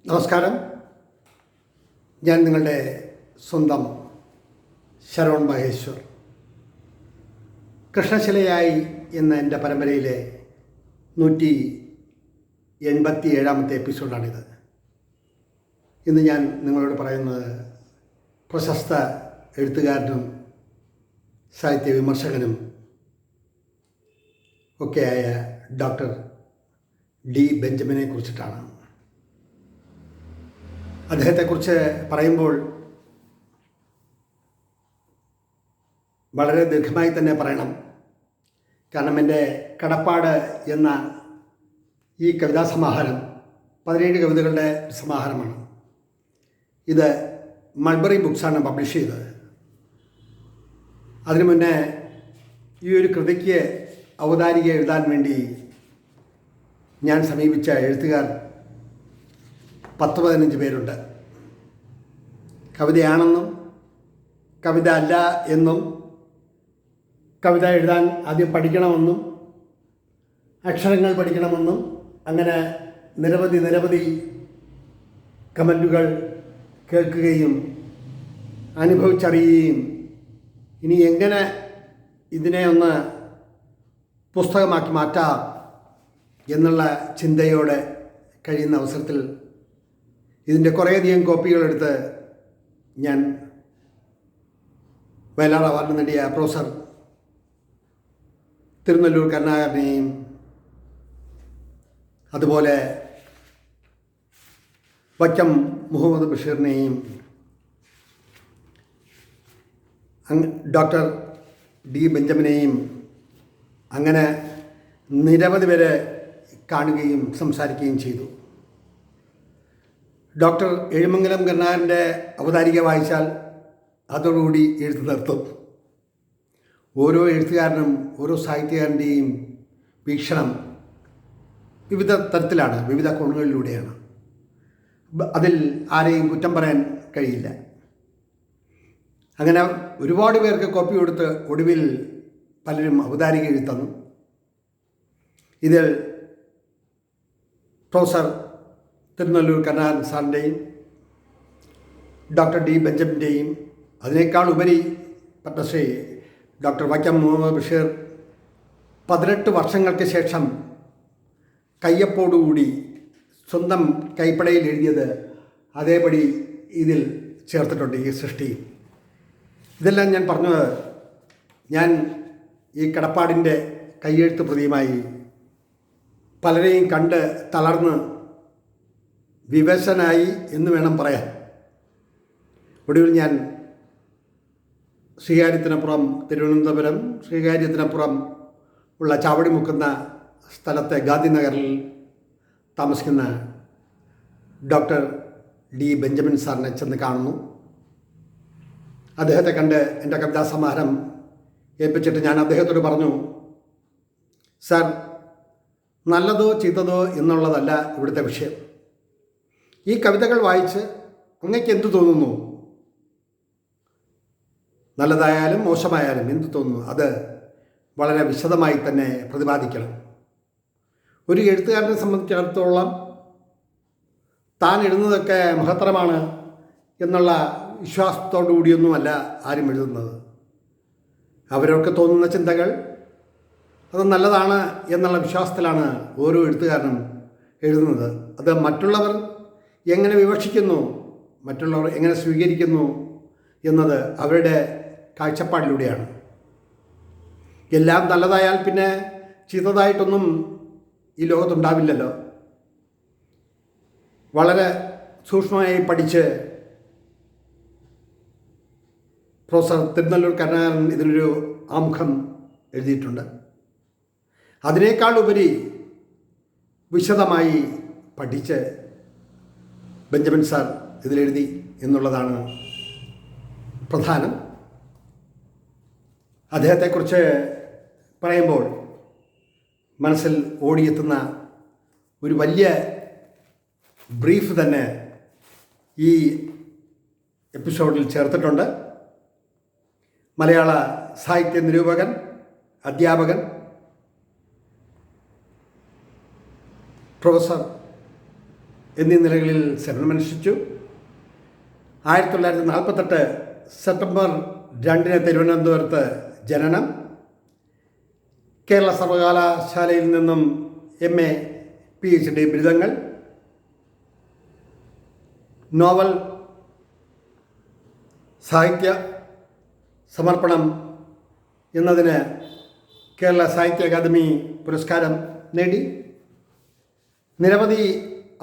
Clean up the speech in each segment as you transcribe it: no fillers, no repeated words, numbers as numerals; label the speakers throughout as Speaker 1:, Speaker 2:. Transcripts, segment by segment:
Speaker 1: നമസ്കാരം. ഞാൻ നിങ്ങളുടെ സ്വന്തം ശരവൺ മഹേശ്വർ. കൃഷ്ണശിലയായി എന്ന എൻ്റെ പരമ്പരയിലെ 187ാമത്തെ എപ്പിസോഡാണിത്. ഇന്ന് ഞാൻ നിങ്ങളോട് പറയുന്നത് പ്രശസ്ത എഴുത്തുകാരനും സാഹിത്യ വിമർശകനും ഒക്കെയായ ഡോക്ടർ ഡി ബെഞ്ചമിനെ കുറിച്ചിട്ടാണ്. അദ്ദേഹത്തെക്കുറിച്ച് പറയുമ്പോൾ വളരെ ദീർഘമായി തന്നെ പറയണം. കാരണം എൻ്റെ കടപ്പാട് എന്ന ഈ കവിതാ സമാഹാരം 17 കവിതകളുടെ സമാഹാരമാണ്. ഇത് മൾബറി ബുക്സാണ് പബ്ലിഷ് ചെയ്തത്. അതിനു മുന്നേ ഈ ഒരു കൃതിക്ക് ഔദാരിക എഴുതാൻ വേണ്ടി ഞാൻ സമീപിച്ച എഴുത്തുകാർ 10-15 പേരുണ്ട്. കവിതയാണെന്നും കവിത അല്ല എന്നും കവിത എഴുതാൻ ആദ്യം പഠിക്കണമെന്നും അക്ഷരങ്ങൾ പഠിക്കണമെന്നും അങ്ങനെ നിരവധി കമൻറ്റുകൾ കേൾക്കുകയും അനുഭവിച്ചറിയുകയും ഇനി എങ്ങനെ ഇതിനെ ഒന്ന് പുസ്തകമാക്കി മാറ്റാം എന്നുള്ള ചിന്തയോടെ കഴിയുന്ന അവസരത്തിൽ ഇതിൻ്റെ കുറേയധികം കോപ്പികളെടുത്ത് ഞാൻ വയലാർ അവാർഡ് നേടിയ പ്രൊഫസർ തിരുനെല്ലൂർ കരുണാകരനെയും അതുപോലെ വൈക്കം മുഹമ്മദ് ബഷീറിനെയും ഡോക്ടർ ഡി ബെഞ്ചമിനെയും അങ്ങനെ നിരവധി പേരെ കാണുകയും സംസാരിക്കുകയും ചെയ്തു. ഡോക്ടർ എഴുമംഗലം കരുണാകരൻ്റെ ഔദാരിക വായിച്ചാൽ അതോടുകൂടി എഴുത്ത് നിർത്തും. ഓരോ എഴുത്തുകാരനും ഓരോ സാഹിത്യകാരൻ്റെയും വീക്ഷണം വിവിധ തരത്തിലാണ്, വിവിധ കോണുകളിലൂടെയാണ്. അതിൽ ആരെയും കുറ്റം പറയാൻ കഴിയില്ല. അങ്ങനെ ഒരുപാട് പേർക്ക് കോപ്പി കൊടുത്ത് ഒടുവിൽ പലരും ഔദാരിക എഴുതന്നു. ഇതിൽ പ്രൊഫസർ തിരുനെല്ലൂർ കരുണാകരൻ സാറിൻ്റെയും ഡോക്ടർ ഡി ബെഞ്ചമിൻ്റെയും അതിനേക്കാൾ ഉപരി പത്മശ്രീ ഡോക്ടർ വൈക്കം മുഹമ്മദ് ബഷീർ 18 വർഷങ്ങൾക്ക് ശേഷം കയ്യൊപ്പോടുകൂടി സ്വന്തം കൈപ്പടയിൽ എഴുതിയത് അതേപടി ഇതിൽ ചേർത്തിട്ടുണ്ട് ഈ സൃഷ്ടി. ഇതെല്ലാം ഞാൻ പറഞ്ഞത് ഞാൻ ഈ കടപ്പാടിൻ്റെ കയ്യെഴുത്ത് പ്രതിയുമായി പലരെയും കണ്ട് തളർന്ന് വിവശനായി എന്ന് വേണം പറയാൻ. ഒടുവിൽ ഞാൻ ശ്രീകാര്യത്തിനപ്പുറം തിരുവനന്തപുരം ശ്രീകാര്യത്തിനപ്പുറം ഉള്ള ചാവടി മുക്കുന്ന സ്ഥലത്തെ ഗാന്ധിനഗറിൽ താമസിക്കുന്ന ഡോക്ടർ ഡി ബെഞ്ചമിൻ സാറിനെ ചെന്ന് കാണുന്നു. അദ്ദേഹത്തെ കണ്ട് എൻ്റെ കവിതാ സമാഹാരം ഏൽപ്പിച്ചിട്ട് ഞാൻ അദ്ദേഹത്തോട് പറഞ്ഞു, സാർ, നല്ലതോ ചീത്തതോ എന്നുള്ളതല്ല ഇവിടുത്തെ വിഷയം. ഈ കവിതകൾ വായിച്ച് അങ്ങക്ക് എന്തു തോന്നുന്നു? നല്ലതായാലും മോശമായാലും എന്തു തോന്നുന്നു അത് വളരെ വിശദമായി തന്നെ പ്രതിപാദിക്കണം. ഒരു എഴുത്തുകാരനെ സംബന്ധിച്ചിടത്തോളം താൻ എഴുതുന്നതൊക്കെ മഹത്തരമാണ് എന്നുള്ള വിശ്വാസത്തോടു കൂടിയൊന്നുമല്ല ആരും എഴുതുന്നത്. അവരവർക്ക് തോന്നുന്ന ചിന്തകൾ അത് നല്ലതാണ് എന്നുള്ള വിശ്വാസത്തിലാണ് ഓരോ എഴുത്തുകാരനും എഴുതുന്നത്. അത് മറ്റുള്ളവർ എങ്ങനെ വിവക്ഷിക്കുന്നു, മറ്റുള്ളവർ എങ്ങനെ സ്വീകരിക്കുന്നു എന്നത് അവരുടെ കാഴ്ചപ്പാടിലൂടെയാണ്. എല്ലാം നല്ലതായാൽ പിന്നെ ചീത്തതായിട്ടൊന്നും ഈ ലോകത്തുണ്ടാവില്ലല്ലോ. വളരെ സൂക്ഷ്മമായി പഠിച്ച് പ്രൊഫസർ തിരുനെല്ലൂർ കരുണാകരൻ ഇതിനൊരു ആമുഖം എഴുതിയിട്ടുണ്ട്. അതിനേക്കാൾ ഉപരി വിശദമായി പഠിച്ച് ബെഞ്ചമിൻ സാർ ഇതിലെഴുതി എന്നുള്ളതാണ് പ്രധാനം. അദ്ദേഹത്തെക്കുറിച്ച് പറയുമ്പോൾ മനസ്സിൽ ഓടിയെത്തുന്ന ഒരു വലിയ ബ്രീഫ് തന്നെ ഈ എപ്പിസോഡിൽ ചേർത്തിട്ടുണ്ട്. മലയാള സാഹിത്യ നിരൂപകൻ, അധ്യാപകൻ, പ്രൊഫസർ എന്നീ നിലകളിൽ സേവനമനുഷ്ഠിച്ചു. 1948 സെപ്റ്റംബർ 2 തിരുവനന്തപുരത്ത് ജനനം. കേരള സർവകലാശാലയിൽ നിന്നും MA PhD ബിരുദങ്ങൾ. നോവൽ സാഹിത്യ സമർപ്പണം എന്നതിന് കേരള സാഹിത്യ അക്കാദമി പുരസ്കാരം നേടി. നിരവധി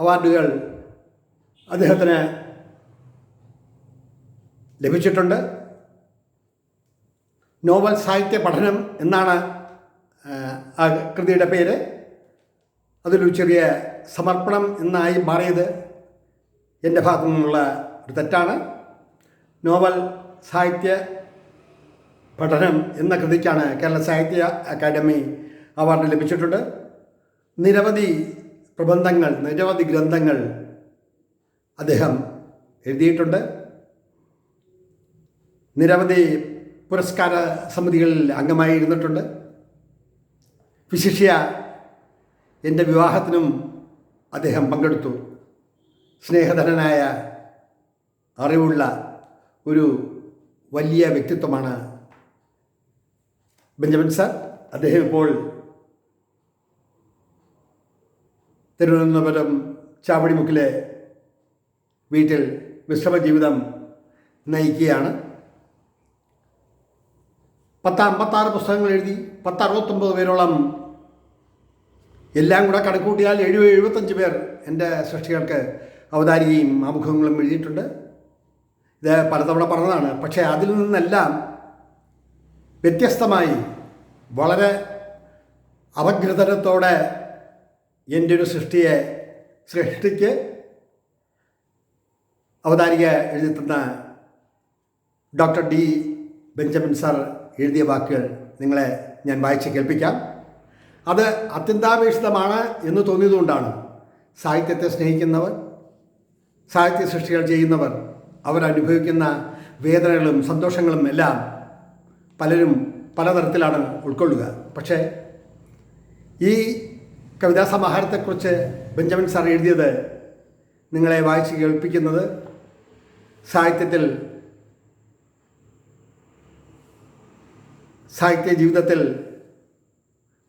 Speaker 1: അവാർഡുകൾ അദ്ദേഹത്തിന് ലഭിച്ചിട്ടുണ്ട്. നോവൽ സാഹിത്യ പഠനം എന്നാണ് ആ കൃതിയുടെ പേര്. അതിലൊരു ചെറിയ സമർപ്പണം എന്നായി മാറിയത് എൻ്റെ ഭാഗത്തു നിന്നുള്ള ഒരു തെറ്റാണ്. നോവൽ സാഹിത്യ പഠനം എന്ന കൃതിക്കാണ് കേരള സാഹിത്യ അക്കാദമി അവാർഡ് ലഭിച്ചിട്ടുണ്ട്. നിരവധി പ്രബന്ധങ്ങൾ, നിരവധി ഗ്രന്ഥങ്ങൾ അദ്ദേഹം എഴുതിയിട്ടുണ്ട്. നിരവധി പുരസ്കാര സമിതികളിൽ അംഗമായി ഇരുന്നിട്ടുണ്ട്. വിശിഷ്യ എൻ്റെ വിവാഹത്തിനും അദ്ദേഹം പങ്കെടുത്തു. സ്നേഹധനനായ, അറിവുള്ള ഒരു വലിയ വ്യക്തിത്വമാണ് ബെഞ്ചമിൻ സാർ. അദ്ദേഹം ഇപ്പോൾ തിരുവനന്തപുരം ചാവടിമുക്കിലെ വീട്ടിൽ വിശ്രമ ജീവിതം നയിക്കുകയാണ്. 56 പുസ്തകങ്ങൾ എഴുതി, 69 പേരോളം, എല്ലാം കൂടെ കണക്കൂട്ടിയാൽ 75 പേർ എൻ്റെ സൃഷ്ടികൾക്ക് അവതാരികയും ആമുഖങ്ങളും എഴുതിയിട്ടുണ്ട്. ഇത് പലതവണ പറഞ്ഞതാണ്. പക്ഷേ അതിൽ നിന്നെല്ലാം വ്യത്യസ്തമായി വളരെ അപഗ്രഥനത്തോടെ എൻ്റെ ഒരു സൃഷ്ടിക്ക് അവതാരിക എഴുതിത്തുന്ന ഡോക്ടർ D. ബെഞ്ചമിൻ സാർ എഴുതിയ വാക്കുകൾ നിങ്ങളെ ഞാൻ വായിച്ച് കേൾപ്പിക്കാം. അത് അത്യന്താപേക്ഷിതമാണ് എന്ന് തോന്നിയതുകൊണ്ടാണ് സാഹിത്യത്തെ സ്നേഹിക്കുന്നവർ, സാഹിത്യ സൃഷ്ടികൾ ചെയ്യുന്നവർ അവരനുഭവിക്കുന്ന വേദനകളും സന്തോഷങ്ങളും എല്ലാം പലരും പലതരത്തിലാണ് ഉൾക്കൊള്ളുക. പക്ഷേ ഈ കവിതാ സമാഹാരത്തെക്കുറിച്ച് ബെഞ്ചമിൻ സാർ എഴുതിയത് നിങ്ങളെ വായിച്ച് കേൾപ്പിക്കുന്നത് സാഹിത്യ ജീവിതത്തിൽ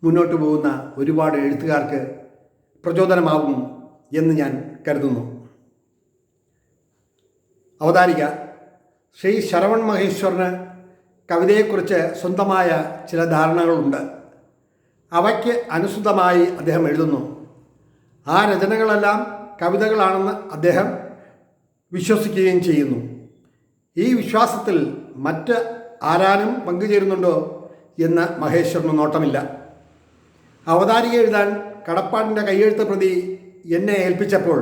Speaker 1: മുന്നോട്ട് പോകുന്ന ഒരുപാട് എഴുത്തുകാർക്ക് പ്രചോദനമാകും എന്ന് ഞാൻ കരുതുന്നു. അവതാരിക ശ്രീ ശരവൺ മഹേശ്വറിന് കവിതയെക്കുറിച്ച് സ്വന്തമായ ചില ധാരണകളുണ്ട്. അവയ്ക്ക് അനുസൃതമായി അദ്ദേഹം എഴുതുന്നു. ആ രചനകളെല്ലാം കവിതകളാണെന്ന് അദ്ദേഹം വിശ്വസിക്കുകയും ചെയ്യുന്നു. ഈ വിശ്വാസത്തിൽ മറ്റ് ആരാനും പങ്കുചേരുന്നുണ്ടോ എന്ന് മഹേശ്വറിന് നോട്ടമില്ല. അവതാരിക എഴുതാൻ കടപ്പാടിൻ്റെ കയ്യെഴുത്ത് പ്രതി എന്നെ ഏൽപ്പിച്ചപ്പോൾ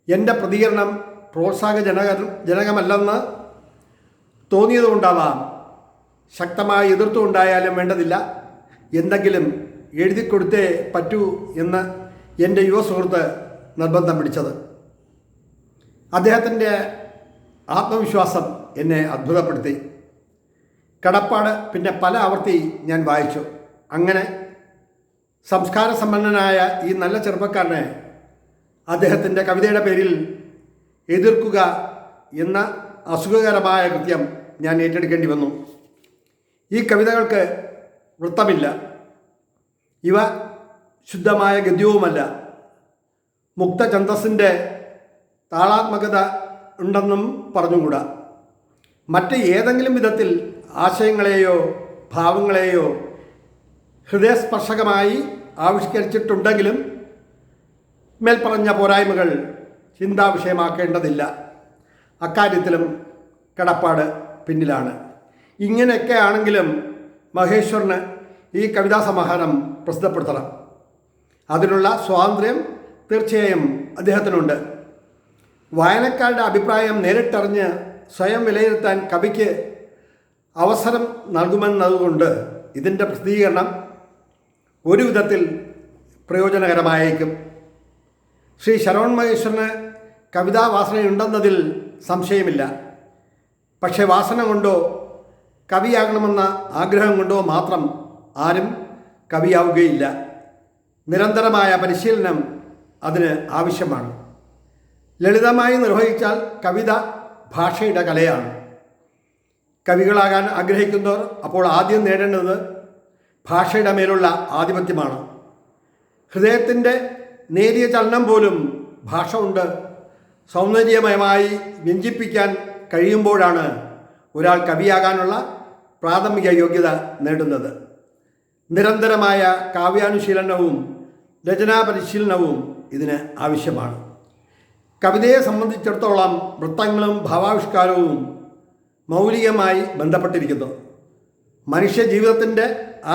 Speaker 1: എൻ്റെ പ്രതികരണം പ്രോത്സാഹജനകമല്ലെന്ന് തോന്നിയതുകൊണ്ടാവാം ശക്തമായി എതിർത്തുകൊണ്ടായാലും വേണ്ടതില്ല, എന്തെങ്കിലും എഴുതിക്കൊടുത്തേ പറ്റൂ എന്ന് എൻ്റെ യുവ സുഹൃത്ത് നിർബന്ധം പിടിച്ചത്. അദ്ദേഹത്തിൻ്റെ ആത്മവിശ്വാസം എന്നെ അത്ഭുതപ്പെടുത്തി. കടപ്പാട് പിന്നെ പല ആവർത്തി ഞാൻ വായിച്ചു. അങ്ങനെ സംസ്കാര സമ്പന്നനായ ഈ നല്ല ചെറുപ്പക്കാരനെ അദ്ദേഹത്തിൻ്റെ കവിതയുടെ പേരിൽ എതിർക്കുക എന്ന അസുഖകരമായ കൃത്യം ഞാൻ ഏറ്റെടുക്കേണ്ടി വന്നു. ഈ കവിതകൾക്ക് വൃത്തമില്ല, ഇവ ശുദ്ധമായ ഗദ്യവുമല്ല, മുക്തഛന്ദസ്സിൻ്റെ താളാത്മകത ഉണ്ടെന്നും പറഞ്ഞുകൂടാ. മറ്റ് ഏതെങ്കിലും വിധത്തിൽ ആശയങ്ങളെയോ ഭാവങ്ങളെയോ ഹൃദയസ്പർശകമായി ആവിഷ്കരിച്ചിട്ടുണ്ടെങ്കിലും മേൽപ്പറഞ്ഞ പോരായ്മകൾ ചിന്താവിഷയമാക്കേണ്ടതില്ല. അക്കാര്യത്തിലും കടപ്പാട് പിന്നിലാണ്. ഇങ്ങനെയൊക്കെ ആണെങ്കിലും മഹേശ്വറിന് ഈ കവിതാ സമാഹാരം പ്രസിദ്ധപ്പെടുത്തണം. അതിനുള്ള സ്വാതന്ത്ര്യം തീർച്ചയായും അദ്ദേഹത്തിനുണ്ട്. വായനക്കാരുടെ അഭിപ്രായം നേരിട്ടറിഞ്ഞ് സ്വയം വിലയിരുത്താൻ കവിക്ക് അവസരം നൽകുമെന്നതുകൊണ്ട് ഇതിൻ്റെ പ്രസിദ്ധീകരണം ഒരു വിധത്തിൽ പ്രയോജനകരമായേക്കും. ശ്രീ ശരവൺ മഹേശ്വറിന് കവിതാ വാസനയുണ്ടെന്നതിൽ സംശയമില്ല. പക്ഷേ വാസന കൊണ്ടോ കവിയാകണമെന്ന ആഗ്രഹം കൊണ്ടോ മാത്രം ആരും കവിയാവുകയില്ല. നിരന്തരമായ പരിശീലനം അതിന് ആവശ്യമാണ്. ലളിതമായി നിർവഹിച്ചാൽ കവിത ഭാഷയുടെ കലയാണ്. കവികളാകാൻ ആഗ്രഹിക്കുന്നവർ അപ്പോൾ ആദ്യം നേടേണ്ടത് ഭാഷയുടെ മേലുള്ള ആധിപത്യമാണ്. ഹൃദയത്തിൻ്റെ നേരിയ ചലനം പോലും ഭാഷ കൊണ്ട് സൗന്ദര്യമയമായി വ്യഞ്ജിപ്പിക്കാൻ കഴിയുമ്പോഴാണ് ഒരാൾ കവിയാകാനുള്ള പ്രാഥമിക യോഗ്യത നേടുന്നത്. നിരന്തരമായ കാവ്യാനുശീലനവും രചനാ പരിശീലനവും ഇതിന് ആവശ്യമാണ്. കവിതയെ സംബന്ധിച്ചിടത്തോളം വൃത്തങ്ങളും ഭാവാവിഷ്കാരവും മൗലികമായി ബന്ധപ്പെട്ടിരിക്കുന്നു. മനുഷ്യ ജീവിതത്തിൻ്റെ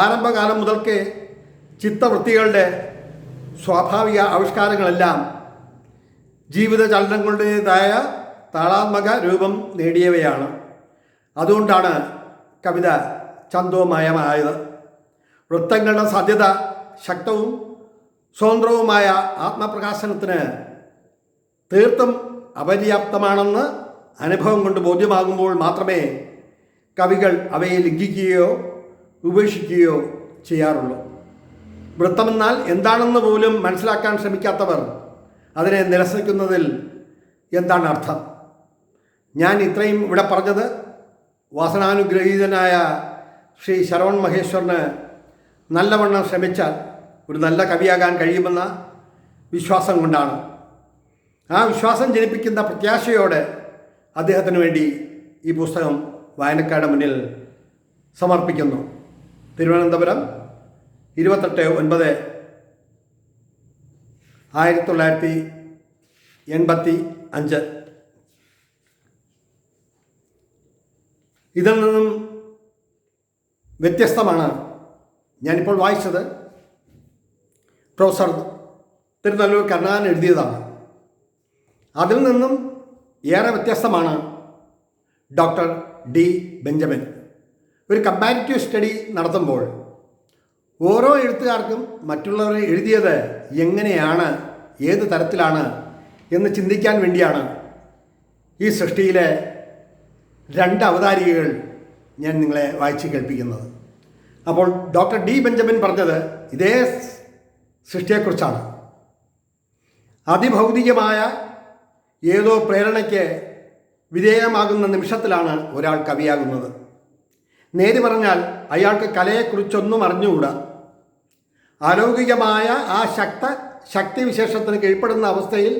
Speaker 1: ആരംഭകാലം മുതൽക്കേ ചിത്തവൃത്തികളുടെ സ്വാഭാവിക ആവിഷ്കാരങ്ങളെല്ലാം ജീവിത ചലനങ്ങളുടേതായ താളാത്മക രൂപം നേടിയവയാണ്. അതുകൊണ്ടാണ് കവിത ഛന്ദോമയമായത്. വൃത്തങ്ങളുടെ സാധ്യത ശക്തവും സ്വതന്ത്രവുമായ ആത്മപ്രകാശനത്തിന് തീർത്തും അപര്യാപ്തമാണെന്ന് അനുഭവം കൊണ്ട് ബോധ്യമാകുമ്പോൾ മാത്രമേ കവികൾ അവയെ ലംഘിക്കുകയോ ഉപേക്ഷിക്കുകയോ ചെയ്യാറുള്ളൂ. വൃത്തമെന്നാൽ എന്താണെന്ന് പോലും മനസ്സിലാക്കാൻ ശ്രമിക്കാത്തവർ അതിനെ നിരസിക്കുന്നതിൽ എന്താണ് അർത്ഥം? ഞാൻ ഇത്രയും ഇവിടെ പറഞ്ഞത് വാസനാനുഗ്രഹീതനായ ശ്രീ ശരവൺ മഹേശ്വറിന് നല്ലവണ്ണം ശ്രമിച്ചാൽ ഒരു നല്ല കവിയാകാൻ കഴിയുമെന്ന വിശ്വാസം കൊണ്ടാണ്. ആ വിശ്വാസം ജനിപ്പിക്കുന്ന പ്രത്യാശയോടെ അദ്ദേഹത്തിന് വേണ്ടി ഈ പുസ്തകം വായനക്കാരുടെ മുന്നിൽ സമർപ്പിക്കുന്നു. തിരുവനന്തപുരം 28/9/1985. ഇതിൽ നിന്നും വ്യത്യസ്തമാണ് ഞാനിപ്പോൾ വായിച്ചത്. പ്രൊഫസർ തിരുനെല്ലൂർ കരുണാകരൻ എഴുതിയതാണ്. അതിൽ നിന്നും ഏറെ വ്യത്യസ്തമാണ് ഡോക്ടർ ഡി ബെഞ്ചമിൻ. ഒരു കമ്പാരിറ്റീവ് സ്റ്റഡി നടത്തുമ്പോൾ ഓരോ എഴുത്തുകാർക്കും മറ്റുള്ളവർ എഴുതിയത് എങ്ങനെയാണ്, ഏത് തരത്തിലാണ് എന്ന് ചിന്തിക്കാൻ വേണ്ടിയാണ് ഈ സൃഷ്ടിയിലെ 2 അവതാരികകൾ ഞാൻ നിങ്ങളെ വായിച്ച് കേൾപ്പിക്കുന്നത്. അപ്പോൾ ഡോക്ടർ ഡി ബെഞ്ചമിൻ പറഞ്ഞത് ഇതേ സൃഷ്ടിയെക്കുറിച്ചാണ്. അതിഭൗതികമായ ഏതോ പ്രേരണയ്ക്ക് വിധേയമാകുന്ന നിമിഷത്തിലാണ് ഒരാൾ കവിയാകുന്നത്. നേര് പറഞ്ഞാൽ അയാൾക്ക് കലയെക്കുറിച്ചൊന്നും അറിഞ്ഞുകൂടാ. അലൗകികമായ ആ ശക്തിവിശേഷത്തിന് കീഴ്പ്പെടുന്ന അവസ്ഥയിൽ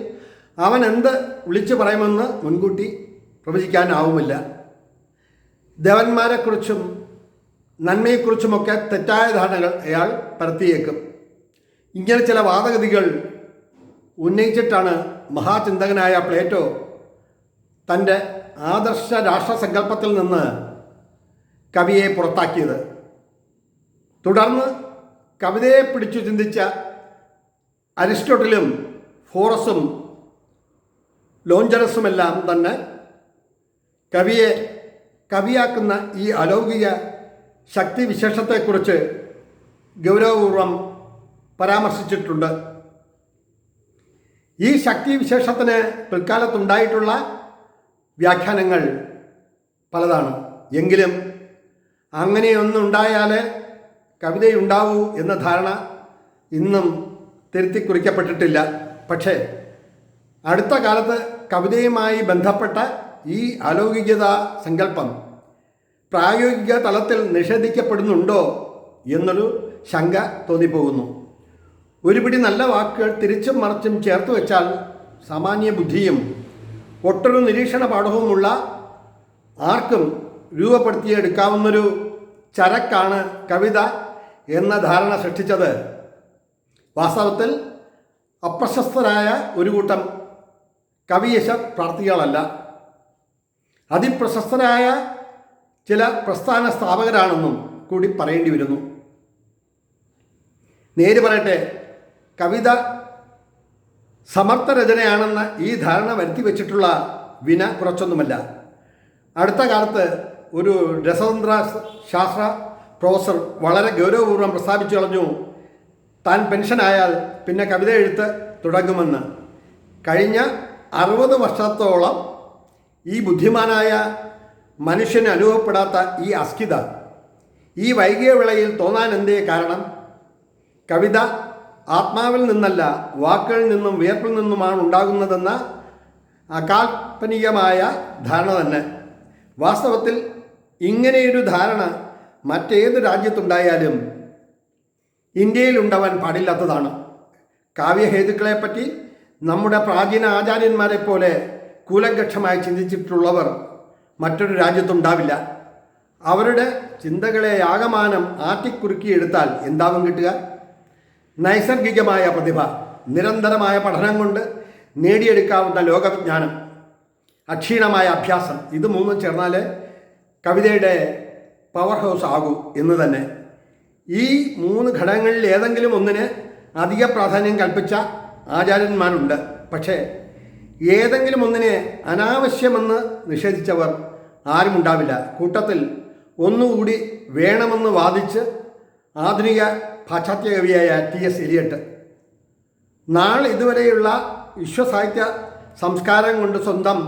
Speaker 1: അവൻ എന്ത് വിളിച്ചു പറയുമെന്ന് മുൻകൂട്ടി പ്രവചിക്കാനാവുമില്ല. ദേവന്മാരെക്കുറിച്ചും നന്മയെക്കുറിച്ചുമൊക്കെ തെറ്റായ ധാരണകൾ അയാൾ പരത്തിയേക്കും. ഇങ്ങനെ ചില വാദഗതികൾ ഉന്നയിച്ചിട്ടാണ് മഹാചിന്തകനായ പ്ലേറ്റോ തൻ്റെ ആദർശ രാഷ്ട്രസങ്കല്പത്തിൽ നിന്ന് കവിയെ പുറത്താക്കിയത്. തുടർന്ന് കവിതയെ പിടിച്ചു ചിന്തിച്ച അരിസ്റ്റോട്ടിലും ഫോറസും ലോഞ്ചറസുമെല്ലാം തന്നെ കവിയെ കവിയാക്കുന്ന ഈ അലൗകിക ശക്തിവിശേഷത്തെക്കുറിച്ച് ഗൗരവപൂർവം പരാമർശിച്ചിട്ടുണ്ട്. ഈ ശക്തിവിശേഷത്തിന് പിൽക്കാലത്തുണ്ടായിട്ടുള്ള വ്യാഖ്യാനങ്ങൾ പലതാണ്. എങ്കിലും അങ്ങനെയൊന്നുണ്ടായാലേ കവിതയുണ്ടാവൂ എന്ന ധാരണ ഇന്നും തിരുത്തി കുറിക്കപ്പെട്ടിട്ടില്ല. പക്ഷേ അടുത്ത കാലത്ത് കവിതയുമായി ബന്ധപ്പെട്ട ഈ അലൗകികതാ സങ്കല്പം പ്രായോഗിക തലത്തിൽ നിഷേധിക്കപ്പെടുന്നുണ്ടോ എന്നൊരു ശങ്ക തോന്നിപ്പോകുന്നു. ഒരുപിടി നല്ല വാക്കുകൾ തിരിച്ചും മറിച്ചും ചേർത്ത് വെച്ചാൽ സാമാന്യ ബുദ്ധിയും ഒട്ടൊരു നിരീക്ഷണ പാഠവുമുള്ള ആർക്കും രൂപപ്പെടുത്തിയെടുക്കാവുന്നൊരു ചരക്കാണ് കവിത എന്ന ധാരണ സൃഷ്ടിച്ചത് വാസ്തവത്തിൽ അപ്രശസ്തരായ ഒരു കൂട്ടം കവിയശ പ്രാർത്ഥികളല്ല, അതിപ്രശസ്തരായ ചില പ്രസ്ഥാന സ്ഥാപകരാണെന്നും കൂടി പറയേണ്ടി വരുന്നു. നേര് പറയട്ടെ, കവിത സമർത്ഥ രചനയാണെന്ന ഈ ധാരണ വരുത്തി വച്ചിട്ടുള്ള വിന കുറച്ചൊന്നുമല്ല. അടുത്ത കാലത്ത് ഒരു രസതന്ത്ര ശാസ്ത്ര പ്രൊഫസർ വളരെ ഗൗരവപൂർവ്വം പ്രസ്താവിച്ചു കളഞ്ഞു, താൻ പെൻഷനായാൽ പിന്നെ കവിത എഴുത്ത് തുടങ്ങുമെന്ന്. കഴിഞ്ഞ 60 വർഷത്തോളം ഈ ബുദ്ധിമാനായ മനുഷ്യന് അനുഭവപ്പെടാത്ത ഈ അസ്ഥിത ഈ വൈകിയ വേളയിൽ തോന്നാൻ എന്തേ കാരണം? കവിത ആത്മാവിൽ നിന്നല്ല, വാക്കുകളിൽ നിന്നും വിയർപ്പിൽ നിന്നുമാണ് ഉണ്ടാകുന്നതെന്ന അകാൽപ്പനികമായ ധാരണ തന്നെ. വാസ്തവത്തിൽ ഇങ്ങനെയൊരു ധാരണ മറ്റേത് രാജ്യത്തുണ്ടായാലും ഇന്ത്യയിലുണ്ടാവാൻ പാടില്ലാത്തതാണ്. കാവ്യഹേതുക്കളെപ്പറ്റി നമ്മുടെ പ്രാചീന ആചാര്യന്മാരെ പോലെ കൂലങ്കക്ഷമായി ചിന്തിച്ചിട്ടുള്ളവർ മറ്റൊരു രാജ്യത്തുണ്ടാവില്ല. അവരുടെ ചിന്തകളെ ആകമാനം ആറ്റിക്കുറുക്കിയെടുത്താൽ എന്താവും കിട്ടുക? നൈസർഗികമായ പ്രതിഭ, നിരന്തരമായ പഠനം കൊണ്ട് നേടിയെടുക്കാവുന്ന ലോകവിജ്ഞാനം, അക്ഷീണമായ അഭ്യാസം, ഇത് മൂന്നും ചേർന്നാൽ കവിതയുടെ പവർ ഹൗസ് ആകൂ എന്ന് തന്നെ. ഈ മൂന്ന് ഘടകങ്ങളിൽ ഏതെങ്കിലും ഒന്നിന് അധിക പ്രാധാന്യം കൽപ്പിച്ച ആചാര്യന്മാരുണ്ട്. പക്ഷേ ഏതെങ്കിലും ഒന്നിനെ അനാവശ്യമെന്ന് നിഷേധിച്ചവർ ആരുമുണ്ടാവില്ല. കൂട്ടത്തിൽ ഒന്നുകൂടി വേണമെന്ന് വാദിച്ച് ആധുനിക പാശ്ചാത്യ കവിയായ T.S. എലിയട്ട് നാളെ ഇതുവരെയുള്ള വിശ്വസാഹിത്യ സംസ്കാരം കൊണ്ട് സ്വന്തം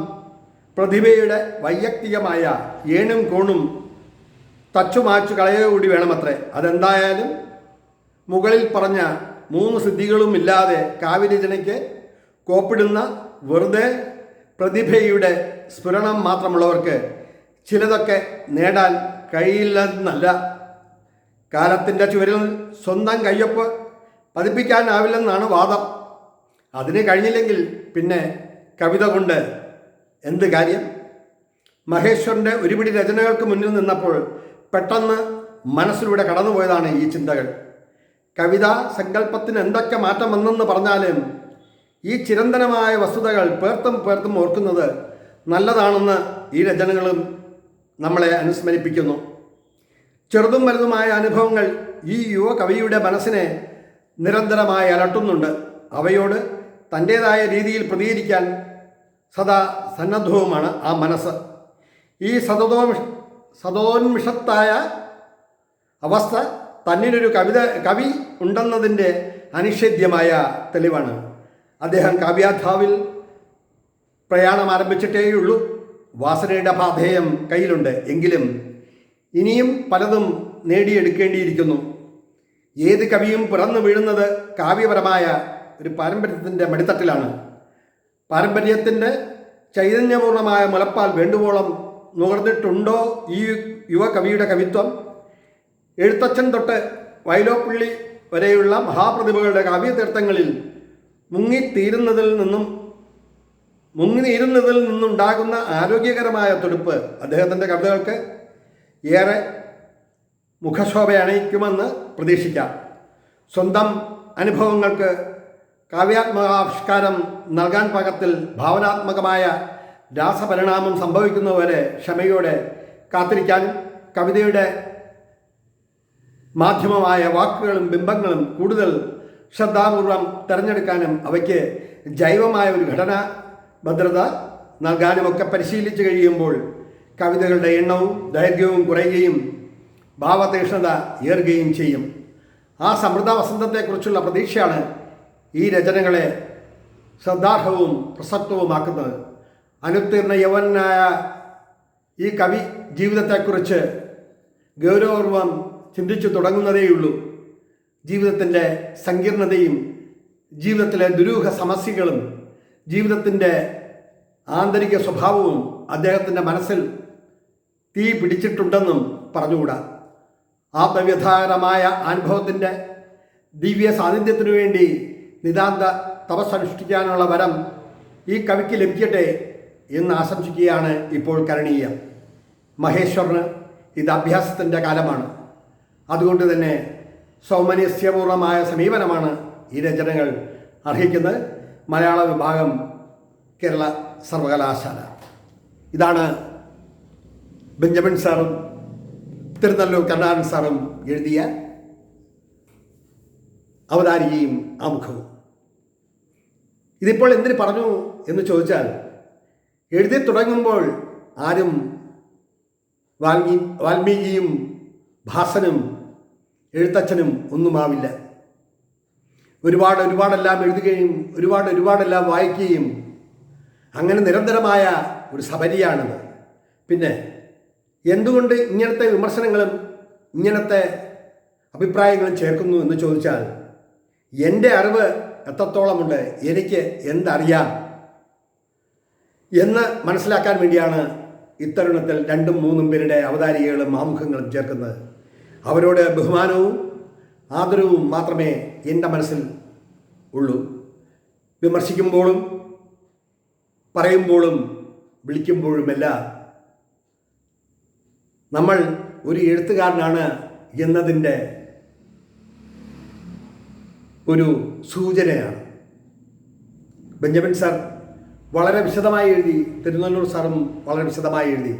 Speaker 1: പ്രതിഭയുടെ വൈയക്തികമായ ഏണും കോണും തച്ചുമാച്ചു കളയുക കൂടി വേണമത്രേ. അതെന്തായാലും മുകളിൽ പറഞ്ഞ മൂന്ന് സിദ്ധികളും ഇല്ലാതെ കാവ്യരചനയ്ക്ക് കോപ്പിടുന്ന വെറുതെ പ്രതിഭയുടെ സ്ഫുരണം മാത്രമുള്ളവർക്ക് ചിലതൊക്കെ നേടാൻ കഴിയില്ലെന്നല്ല, കാലത്തിൻ്റെ ചുവരിൽ സ്വന്തം കയ്യൊപ്പ് പതിപ്പിക്കാനാവില്ലെന്നാണ് വാദം. അതിന് കഴിഞ്ഞില്ലെങ്കിൽ പിന്നെ കവിത കൊണ്ട് എന്ത് കാര്യം? മഹേശ്വരൻ്റെ ഒരുപിടി രചനകൾക്ക് മുന്നിൽ നിന്നപ്പോൾ പെട്ടെന്ന് മനസ്സിലൂടെ കടന്നുപോയതാണ് ഈ ചിന്തകൾ. കവിതാ സങ്കല്പത്തിന് എന്തൊക്കെ മാറ്റം വന്നെന്ന് പറഞ്ഞാലും ഈ ചിരന്തനമായ വസ്തുതകൾ പേർത്തും ഓർക്കുന്നത് നല്ലതാണെന്ന് ഈ രചനകളും നമ്മളെ അനുസ്മരിപ്പിക്കുന്നു. ചെറുതും വലുതുമായ അനുഭവങ്ങൾ ഈ യുവ കവിയുടെ മനസ്സിനെ നിരന്തരമായി അലട്ടുന്നുണ്ട്. അവയോട് തൻ്റേതായ രീതിയിൽ പ്രതികരിക്കാൻ സദാ സന്നദ്ധവുമാണ് ആ മനസ്സ്. ഈ സതോന്മിഷത്തായ അവസ്ഥ തന്നിലൊരു കവി ഉണ്ടെന്നതിൻ്റെ അനിഷേധ്യമായ തെളിവാണ്. അദ്ദേഹം കാവ്യാധാവിൽ പ്രയാണം ആരംഭിച്ചിട്ടേയുള്ളൂ. വാസനയുടെ പാഥേയം കയ്യിലുണ്ട്. എങ്കിലും ഇനിയും പലതും നേടിയെടുക്കേണ്ടിയിരിക്കുന്നു. ഏത് കവിയും പിറന്നു വീഴുന്നത് കാവ്യപരമായ ഒരു പാരമ്പര്യത്തിൻ്റെ മടിത്തട്ടിലാണ്. പാരമ്പര്യത്തിൻ്റെ ചൈതന്യപൂർണമായ മുലപ്പാൽ വേണ്ടുവോളം നുകർന്നിട്ടുണ്ടോ ഈ യുവ കവിയുടെ കവിത്വം? എഴുത്തച്ഛൻ തൊട്ട് വൈലോപ്പിള്ളി വരെയുള്ള മഹാപ്രതിഭകളുടെ കാവ്യതീർത്ഥങ്ങളിൽ മുങ്ങിനീരുന്നതിൽ നിന്നുണ്ടാകുന്ന ആരോഗ്യകരമായ തുടുപ്പ് അദ്ദേഹത്തിൻ്റെ കവിതകൾക്ക് ഏറെ മുഖശോഭ അണിയിക്കുമെന്ന് പ്രതീക്ഷിക്കാം. സ്വന്തം അനുഭവങ്ങൾക്ക് കാവ്യാത്മകാവിഷ്കാരം നൽകാൻ പാകത്തിൽ ഭാവനാത്മകമായ രാസപരിണാമം സംഭവിക്കുന്നതുവരെ ക്ഷമയോടെ കാത്തിരിക്കാനും കവിതയുടെ മാധ്യമമായ വാക്കുകളും ബിംബങ്ങളും കൂടുതൽ ശ്രദ്ധാപൂർവം തിരഞ്ഞെടുക്കാനും അവയ്ക്ക് ജൈവമായ ഒരു ഘടനാ ഭദ്രത നൽകാനുമൊക്കെ പരിശീലിച്ചു കഴിയുമ്പോൾ കവിതകളുടെ എണ്ണവും ദൈർഘ്യവും കുറയുകയും ഭാവതീക്ഷ്ണത ഏറുകയും ചെയ്യും. ആ സമൃദ്ധ വസന്തത്തെക്കുറിച്ചുള്ള പ്രതീക്ഷയാണ് ഈ രചനകളെ ശ്രദ്ധാർഹവും പ്രസക്തവുമാക്കുന്നത്. അനുത്തീർണ യൗവനായ ഈ കവി ജീവിതത്തെക്കുറിച്ച് ഗൗരവപൂർവം ചിന്തിച്ചു തുടങ്ങുന്നതേയുള്ളൂ. ജീവിതത്തിൻ്റെ സങ്കീർണതയും ജീവിതത്തിലെ ദുരൂഹ സമസ്യകളും ജീവിതത്തിൻ്റെ ആന്തരിക സ്വഭാവവും അദ്ദേഹത്തിൻ്റെ മനസ്സിൽ തീ പിടിച്ചിട്ടുണ്ടെന്നും പറഞ്ഞുകൂടാ. ആത്മവ്യഥാകരമായ അനുഭവത്തിൻ്റെ ദിവ്യ സാന്നിധ്യത്തിനു വേണ്ടി നിതാന്ത തപസ്സനുഷ്ഠിക്കാനുള്ള വരം ഈ കവിക്ക് ലഭിക്കട്ടെ എന്ന് ആശംസിക്കുകയാണ് ഇപ്പോൾ കരണീയം. മഹേശ്വറിന് ഇത് അഭ്യാസത്തിൻ്റെ കാലമാണ്. അതുകൊണ്ട് തന്നെ സൗമനസ്യപൂർണമായ സമീപനമാണ് ഈ രചനകൾ അർഹിക്കുന്നത്. മലയാള വിഭാഗം, കേരള സർവകലാശാല. ഇതാണ് ബെഞ്ചമിൻ സാറും തിരുനെല്ലൂർ കരുണാകരൻ സാറും എഴുതിയ അവതാരികയും ആമുഖവും. ഇതിപ്പോൾ എന്തിന് പറഞ്ഞു എന്ന് ചോദിച്ചാൽ, എഴുതി തുടങ്ങുമ്പോൾ ആരും വാൽമീകിയും ഭാസനും എഴുത്തച്ഛനും ഒന്നുമാവില്ല. ഒരുപാടെല്ലാം എഴുതുകയും ഒരുപാടെല്ലാം വായിക്കുകയും അങ്ങനെ നിരന്തരമായ ഒരു സബരിയാണിത്. പിന്നെ എന്തുകൊണ്ട് ഇങ്ങനത്തെ വിമർശനങ്ങളും ഇങ്ങനത്തെ അഭിപ്രായങ്ങളും ചേർക്കുന്നു എന്ന് ചോദിച്ചാൽ, എൻ്റെ അറിവ് എത്രത്തോളമുണ്ട്, എനിക്ക് എന്തറിയാം എന്ന് മനസ്സിലാക്കാൻ വേണ്ടിയാണ് ഇത്തരുണത്തിൽ 2-3 പേരുടെ അവതാരികകളും ആമുഖങ്ങളും ചേർക്കുന്നത്. അവരോട് ബഹുമാനവും ആദരവും മാത്രമേ എൻ്റെ മനസ്സിൽ ഉള്ളൂ. വിമർശിക്കുമ്പോഴും പറയുമ്പോഴും വിളിക്കുമ്പോഴുമെല്ലാം നമ്മൾ ഒരു എഴുത്തുകാരനാണ് എന്നതിൻ്റെ ഒരു സൂചനയാണ്. ബെഞ്ചമിൻ സാർ വളരെ വിശദമായി എഴുതി, തിരുനെല്ലൂർ സാറും വളരെ വിശദമായി എഴുതി.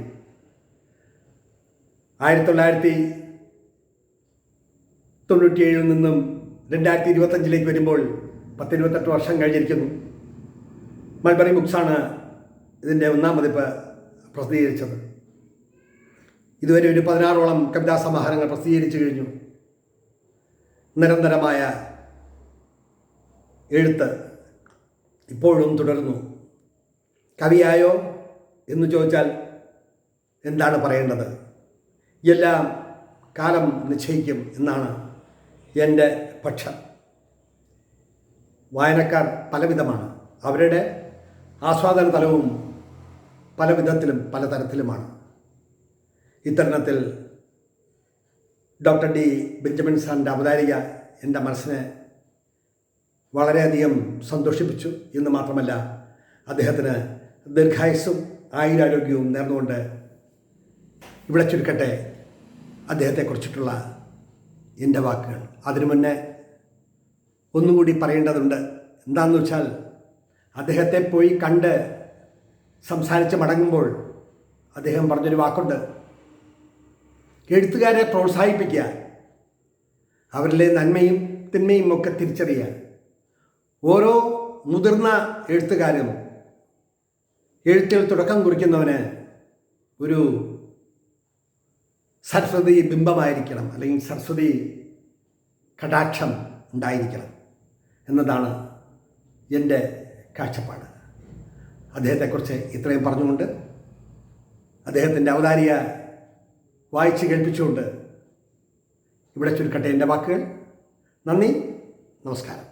Speaker 1: 1997 നിന്നും 2025 വരുമ്പോൾ 10-28 വർഷം കഴിഞ്ഞിരിക്കുന്നു. മൾബറി ബുക്സാണ് ഇതിൻ്റെ 1-ാം പതിപ്പ് പ്രസിദ്ധീകരിച്ചത്. ഇതുവരെ ഒരു 16ഓളം കവിതാ സമാഹാരങ്ങൾ പ്രസിദ്ധീകരിച്ചു കഴിഞ്ഞു. നിരന്തരമായ എഴുത്ത് ഇപ്പോഴും തുടരുന്നു. കവിയായോ എന്ന് ചോദിച്ചാൽ എന്താണ് പറയേണ്ടത്? എല്ലാം കാലം നിശ്ചയിക്കും എന്നാണ് എൻ്റെ പക്ഷം. വായനക്കാർ പലവിധമാണ്. അവരുടെ ആസ്വാദന തലവും പല വിധത്തിലും പലതരത്തിലുമാണ്. ഇത്തരുണത്തിൽ ഡോക്ടർ ഡി ബെഞ്ചമിൻ സാറിൻ്റെ അവതാരിക എൻ്റെ മനസ്സിനെ വളരെയധികം സന്തോഷിപ്പിച്ചു എന്ന് മാത്രമല്ല, അദ്ദേഹത്തിന് ദീർഘായുസ്സും ആയുരാരോഗ്യവും നേർന്നുകൊണ്ട് ഇവിടെ ചുരുക്കട്ടെ അദ്ദേഹത്തെക്കുറിച്ചിട്ടുള്ള എൻ്റെ വാക്കുകൾ. അതിനു മുന്നേ ഒന്നുകൂടി പറയേണ്ടതുണ്ട്. എന്താണെന്ന് വെച്ചാൽ, അദ്ദേഹത്തെ പോയി കണ്ട് സംസാരിച്ച് മടങ്ങുമ്പോൾ അദ്ദേഹം പറഞ്ഞൊരു വാക്കുണ്ട്: എഴുത്തുകാരെ പ്രോത്സാഹിപ്പിക്കുക, അവരിലെ നന്മയും തിന്മയും ഒക്കെ തിരിച്ചറിയുക. ഓരോ മുതിർന്ന എഴുത്തുകാരും എഴുത്തിൽ തുടക്കം കുറിക്കുന്നവന് ഒരു സരസ്വതി ബിംബമായിരിക്കണം, അല്ലെങ്കിൽ സരസ്വതി കടാക്ഷം ഉണ്ടായിരിക്കണം എന്നതാണ് എൻ്റെ കാഴ്ചപ്പാട്. അദ്ദേഹത്തെക്കുറിച്ച് ഇത്രയും പറഞ്ഞുകൊണ്ട്, അദ്ദേഹത്തിൻ്റെ അവതാരിക വായിച്ച് കേൾപ്പിച്ചുകൊണ്ട് ഇവിടെ ചുരുക്കട്ടെ എൻ്റെ വാക്കുകൾ. നന്ദി, നമസ്കാരം.